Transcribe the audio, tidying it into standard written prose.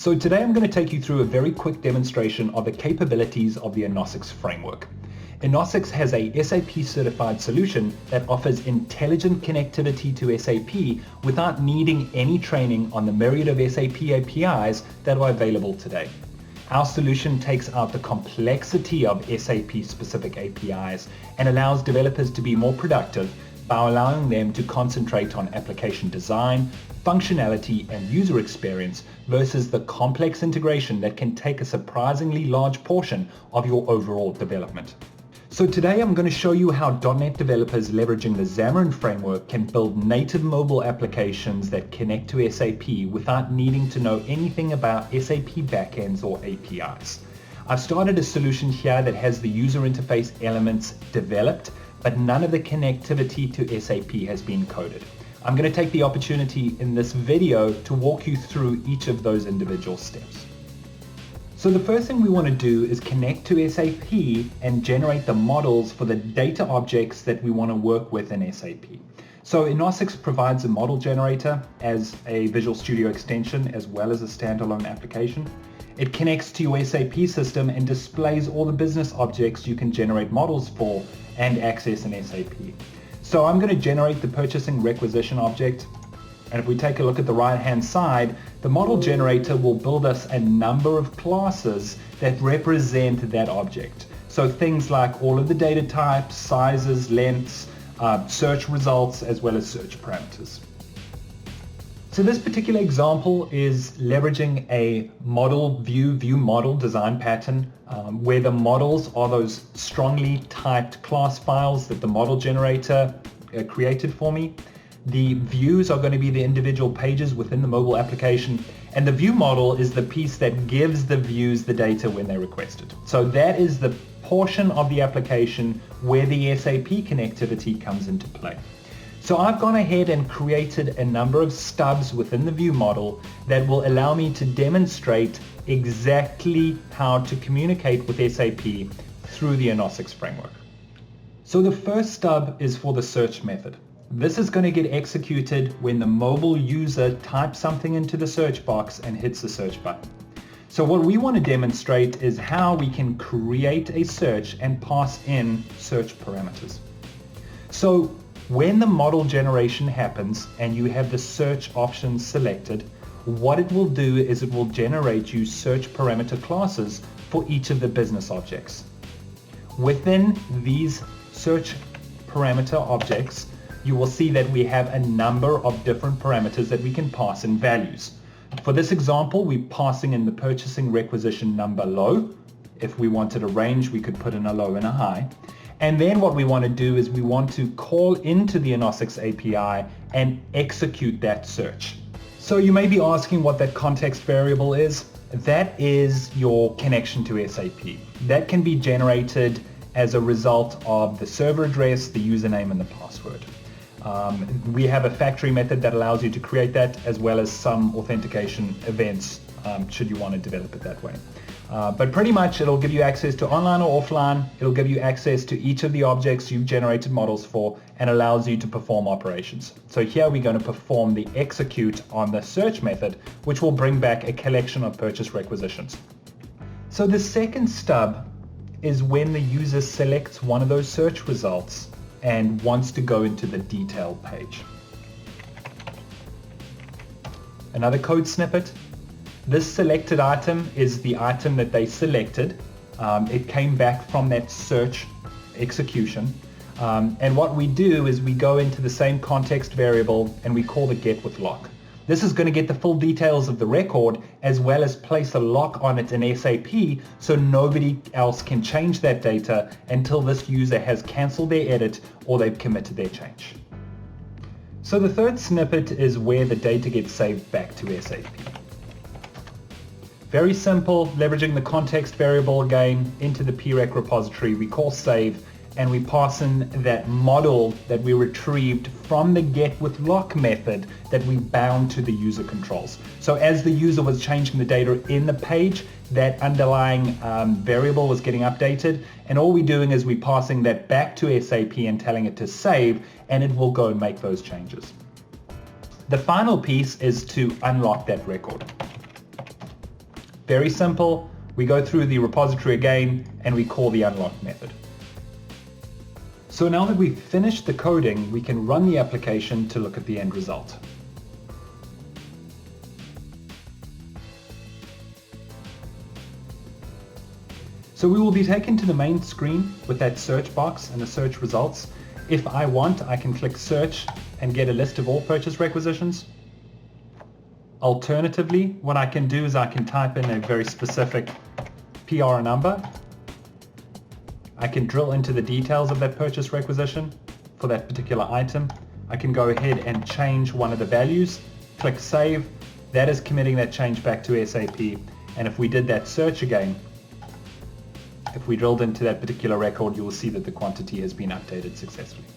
So today I'm going to take you through a very quick demonstration of the capabilities of the EnosiX framework. EnosiX has a SAP certified solution that offers intelligent connectivity to SAP without needing any training on the myriad of SAP APIs that are available today. Our solution takes out the complexity of SAP specific APIs and allows developers to be more productive by allowing them to concentrate on application design, functionality, and user experience versus the complex integration that can take a surprisingly large portion of your overall development. So today I'm going to show you how .NET developers leveraging the Xamarin Framework can build native mobile applications that connect to SAP without needing to know anything about SAP backends or APIs. I've started a solution here that has the user interface elements developed, but none of the connectivity to SAP has been coded. I'm going to take the opportunity in this video to walk you through each of those individual steps. So the first thing we want to do is connect to SAP and generate the models for the data objects that we want to work with in SAP. So EnosiX provides a model generator as a Visual Studio extension as well as a standalone application. It connects to your SAP system and displays all the business objects you can generate models for and access in SAP. So I'm going to generate the purchasing requisition object. And if we take a look at the right-hand side, the model generator will build us a number of classes that represent that object. So things like all of the data types, sizes, lengths, search results, as well as search parameters. So this particular example is leveraging a model view model design pattern where the models are those strongly typed class files that the model generator created for me. The views are going to be the individual pages within the mobile application, and the view model is the piece that gives the views the data when they request it. So that is the portion of the application where the SAP connectivity comes into play. So I've gone ahead and created a number of stubs within the view model that will allow me to demonstrate exactly how to communicate with SAP through the EnosiX framework. So the first stub is for the search method. This is going to get executed when the mobile user types something into the search box and hits the search button. So what we want to demonstrate is how we can create a search and pass in search parameters. So when the model generation happens and you have the search options selected, what it will do is it will generate you search parameter classes for each of the business objects. Within these search parameter objects, you will see that we have a number of different parameters that we can pass in values. For this example, we're passing in the purchasing requisition number low. If we wanted a range, we could put in a low and a high. And then what we want to do is we want to call into the EnosiX API and execute that search. So you may be asking what that context variable is. That is your connection to SAP. That can be generated as a result of the server address, the username, and the password. We have a factory method that allows you to create that, as well as some authentication events should you want to develop it that way. But pretty much it'll give you access to online or offline. It'll give you access to each of the objects you've generated models for and allows you to perform operations. So here we're going to perform the execute on the search method, which will bring back a collection of purchase requisitions. So the second stub is when the user selects one of those search results and wants to go into the detail page. Another code snippet. This selected item is the item that they selected. It came back from that search execution. And what we do is we go into the same context variable and we call the get with lock. This is going to get the full details of the record as well as place a lock on it in SAP so nobody else can change that data until this user has canceled their edit or they've committed their change. So the third snippet is where the data gets saved back to SAP. Very simple, leveraging the context variable again into the PREC repository. We call save and we pass in that model that we retrieved from the get with lock method that we bound to the user controls. So as the user was changing the data in the page, that underlying variable was getting updated, and all we're doing is we're passing that back to SAP and telling it to save, and it will go and make those changes. The final piece is to unlock that record. Very simple. We go through the repository again and we call the unlock method. So now that we've finished the coding, we can run the application to look at the end result. So we will be taken to the main screen with that search box and the search results. If I want, I can click search and get a list of all purchase requisitions. Alternatively, what I can do is I can type in a very specific PR number. I can drill into the details of that purchase requisition for that particular item. I can go ahead and change one of the values, click save. That is committing that change back to SAP. And if we did that search again, if we drilled into that particular record, you will see that the quantity has been updated successfully.